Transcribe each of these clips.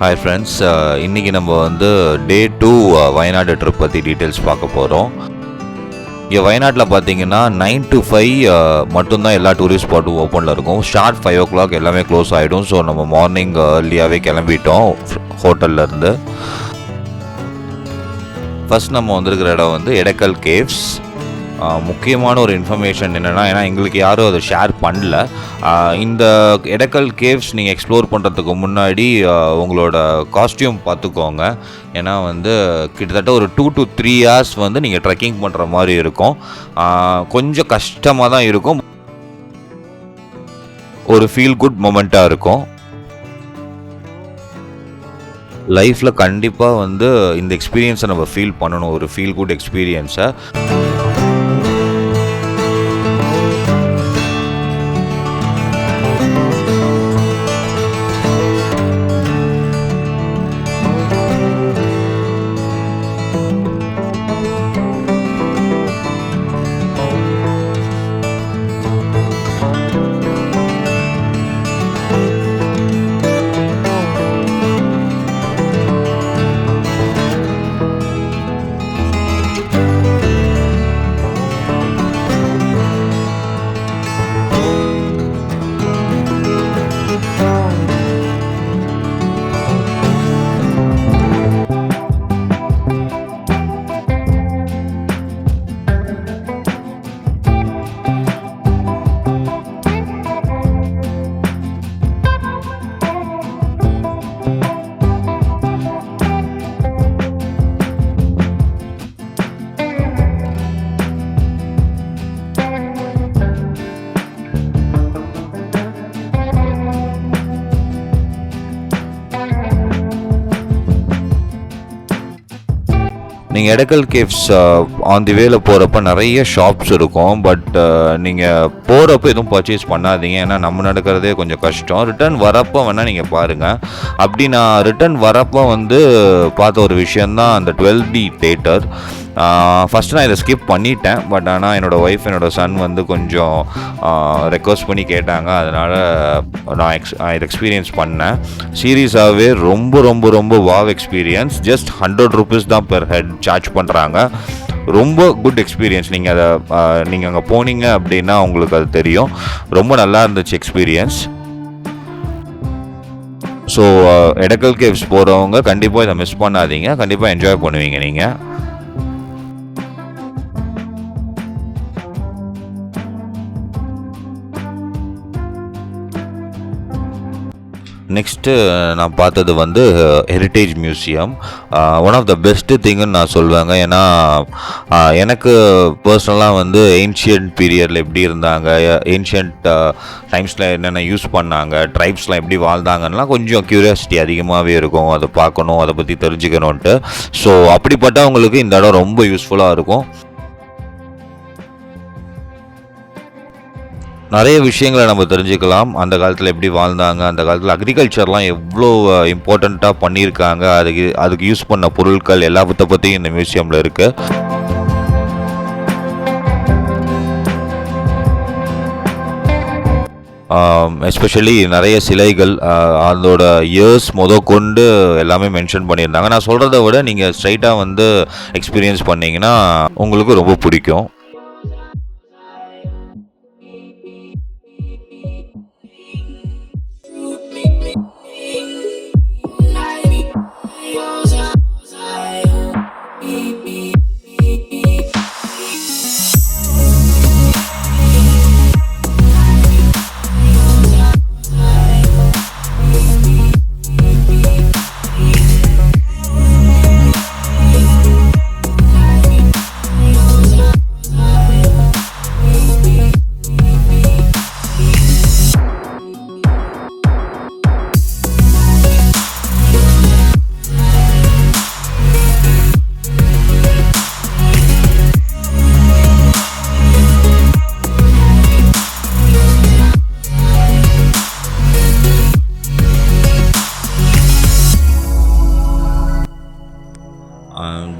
Hi friends, இன்றைக்கி நம்ம வந்து டே 2 வயநாடு ட்ரிப் பற்றி டீட்டெயில்ஸ் பார்க்க போகிறோம். இங்கே வயநாட்டில் பார்த்தீங்கன்னா 9 to 5 மட்டும்தான் எல்லா டூரிஸ்ட் ஸ்பாட்டும் ஓப்பனில் இருக்கும். ஷார்ட் 5 o'clock எல்லாமே க்ளோஸ் ஆகிடும். ஸோ நம்ம மார்னிங் ஏர்லியாகவே கிளம்பிட்டோம் ஹோட்டல்லேருந்து. ஃபஸ்ட் நம்ம வந்திருக்கிற இடம் வந்து எடக்கல் கேவ்ஸ். முக்கியமான ஒரு இன்ஃபர்மேஷன் என்னென்னா, ஏன்னா எங்களுக்கு யாரும் அதை ஷேர் பண்ணல. இந்த எடக்கல் கேவ்ஸ் நீங்கள் எக்ஸ்ப்ளோர் பண்ணுறதுக்கு முன்னாடி உங்களோட காஸ்டியூம் பார்த்துக்கோங்க. ஏன்னா வந்து கிட்டத்தட்ட ஒரு 2 to 3 hours வந்து நீங்கள் ட்ரெக்கிங் பண்ணுற மாதிரி இருக்கும். கொஞ்சம் கஷ்டமாக தான் இருக்கும். ஒரு ஃபீல் குட் மொமெண்ட்டாக இருக்கும். லைஃப்பில் கண்டிப்பாக வந்து இந்த எக்ஸ்பீரியன்ஸை நம்ம ஃபீல் பண்ணணும், ஒரு ஃபீல் குட் எக்ஸ்பீரியன்ஸை. நீங்கள் எடக்கல் கேவ்ஸ் ஆன் தி வேல போகிறப்ப நிறைய ஷாப்ஸ் இருக்கும். பட் நீங்கள் போகிறப்ப எதுவும் பர்ச்சேஸ் பண்ணாதீங்க. ஏன்னா நம்ம நடக்கிறதே கொஞ்சம் கஷ்டம். ரிட்டர்ன் வரப்போ வேணால் நீங்கள் பாருங்கள். அப்படி நான் ரிட்டர்ன் வரப்போ வந்து பார்த்த ஒரு விஷயந்தான் அந்த 12D தேட்டர். ஃபஸ்ட்டு நான் இதை ஸ்கிப் பண்ணிட்டேன். பட் ஆனால் என்னோடய ஒய்ஃப், என்னோடய சன் வந்து கொஞ்சம் ரெக்வஸ்ட் பண்ணி கேட்டாங்க. அதனால் நான் இதை எக்ஸ்பீரியன்ஸ் பண்ணேன். சீரியஸாகவே ரொம்ப ரொம்ப ரொம்ப வாவ் எக்ஸ்பீரியன்ஸ். ஜஸ்ட் 100 rupees தான் பெர் ஹெட் சார்ஜ் பண்ணுறாங்க. ரொம்ப குட் எக்ஸ்பீரியன்ஸ். நீங்கள் அதை நீங்கள் அங்கே போனீங்க அப்படின்னா உங்களுக்கு அது தெரியும். ரொம்ப நல்லா இருந்துச்சு எக்ஸ்பீரியன்ஸ். ஸோ எடக்கல் கேவ்ஸ் போகிறவங்க கண்டிப்பாக இதை மிஸ் பண்ணாதீங்க. கண்டிப்பாக என்ஜாய் பண்ணுவீங்க நீங்கள். நெக்ஸ்ட்டு நான் பார்த்தது வந்து heritage museum. One of the best திங்குன்னு நான் சொல்லுவேங்க. ஏன்னா எனக்கு பர்சனலாக வந்து ஏன்ஷியன்ட் பீரியடில் எப்படி இருந்தாங்க, ஏன்ஷியன்ட் டைம்ஸில் என்னென்ன யூஸ் பண்ணாங்க, ட்ரைப்ஸ்லாம் எப்படி வாழ்ந்தாங்கலாம் கொஞ்சம் க்யூரியாசிட்டி அதிகமாகவே இருக்கும். அதை பார்க்கணும், அதை பற்றி தெரிஞ்சுக்கணுன்ட்டு. ஸோ அப்படிப்பட்டவங்களுக்கு இந்த இடம் ரொம்ப யூஸ்ஃபுல்லாக இருக்கும். நிறைய விஷயங்களை நம்ம தெரிஞ்சுக்கலாம். அந்த காலத்தில் எப்படி வாழ்ந்தாங்க, அந்த காலத்தில் அக்ரிகல்ச்சர்லாம் எவ்வளோ இம்பார்ட்டண்ட்டாக பண்ணியிருக்காங்க, அதுக்கு யூஸ் பண்ண பொருட்கள் எல்லாத்த பற்றியும் இந்த மியூசியமில் இருக்குது. எஸ்பெஷலி நிறைய சிலைகள், அதோட இயர்ஸ் கொண்டு எல்லாமே மென்ஷன் பண்ணியிருந்தாங்க. நான் சொல்கிறத விட நீங்கள் ஸ்ட்ரைட்டாக வந்து எக்ஸ்பீரியன்ஸ் பண்ணிங்கன்னா உங்களுக்கு ரொம்ப பிடிக்கும்.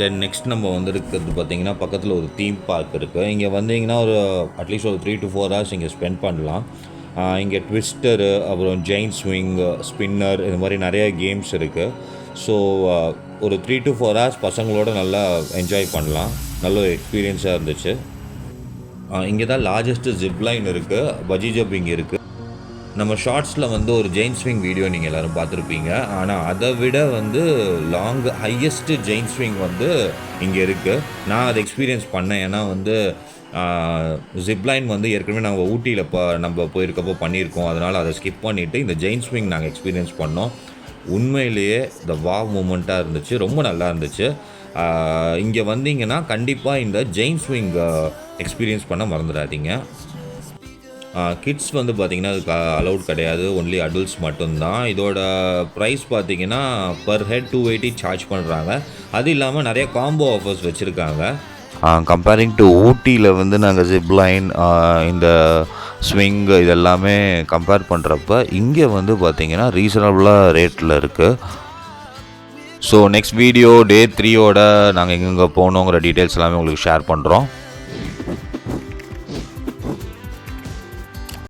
தென் நெக்ஸ்ட் நம்ம வந்துருக்கிறது பார்த்திங்கன்னா பக்கத்தில் ஒரு தீம் பார்க் இருக்குது. இங்கே வந்தீங்கன்னா ஒரு அட்லீஸ்ட் ஒரு 3 to 4 hours இங்கே ஸ்பெண்ட் பண்ணலாம். இங்கே ட்விஸ்டரு, அப்புறம் ஜெயின் ஸ்விங், ஸ்பின்னர், இது மாதிரி நிறைய கேம்ஸ் இருக்குது. ஸோ ஒரு 3 to 4 hours பசங்களோட நல்லா என்ஜாய் பண்ணலாம். நல்ல ஒரு எக்ஸ்பீரியன்ஸாக இருந்துச்சு. இங்கே தான் லார்ஜஸ்ட்டு ஜிப்லைன் இருக்குது, பஜி ஜம்பிங் இருக்குது. நம்ம ஷார்ட்ஸில் வந்து ஒரு ஜெயின் ஸ்விங் வீடியோ நீங்கள் எல்லோரும் பார்த்துருப்பீங்க. ஆனால் அதை விட வந்து ஹையஸ்ட்டு ஜெயின் ஸ்விங் வந்து இங்கே இருக்குது. நான் அதை எக்ஸ்பீரியன்ஸ் பண்ணேன். ஏன்னா வந்து ஜிப்லைன் வந்து ஏற்கனவே நாங்கள் ஊட்டியில் நம்ம போயிருக்கப்போ பண்ணியிருக்கோம். அதனால் அதை ஸ்கிப் பண்ணிவிட்டு இந்த ஜெயின் ஸ்விங் நாங்கள் எக்ஸ்பீரியன்ஸ் பண்ணோம். உண்மையிலேயே இந்த வாவ் மூமெண்ட்டாக இருந்துச்சு. ரொம்ப நல்லா இருந்துச்சு. இங்கே வந்தீங்கன்னா கண்டிப்பாக இந்த ஜெயின் ஸ்விங் எக்ஸ்பீரியன்ஸ் பண்ண மறந்துடாதீங்க. கிட்ஸ் வந்து பார்த்திங்கன்னா அதுக்கு அலௌட் கிடையாது, ஒன்லி அடல்ட்ஸ் மட்டும்தான். இதோட ப்ரைஸ் பார்த்திங்கன்னா பர் ஹெட் 280 சார்ஜ் பண்ணுறாங்க. அது இல்லாமல் நிறைய காம்போ ஆஃபர்ஸ் வச்சுருக்காங்க. கம்பேரிங் டு ஊட்டியில் வந்து நாங்கள் ஜிப்லைன், இந்த ஸ்விங் இதெல்லாமே கம்பேர் பண்ணுறப்ப இங்கே வந்து பார்த்திங்கன்னா ரீசனபுளாக ரேட்டில் இருக்குது. ஸோ நெக்ஸ்ட் வீடியோ டே 3யோட நாங்கள் எங்கெங்கே போகணுங்கிற டீட்டெயில்ஸ் எல்லாமே உங்களுக்கு ஷேர் பண்ணுறோம்.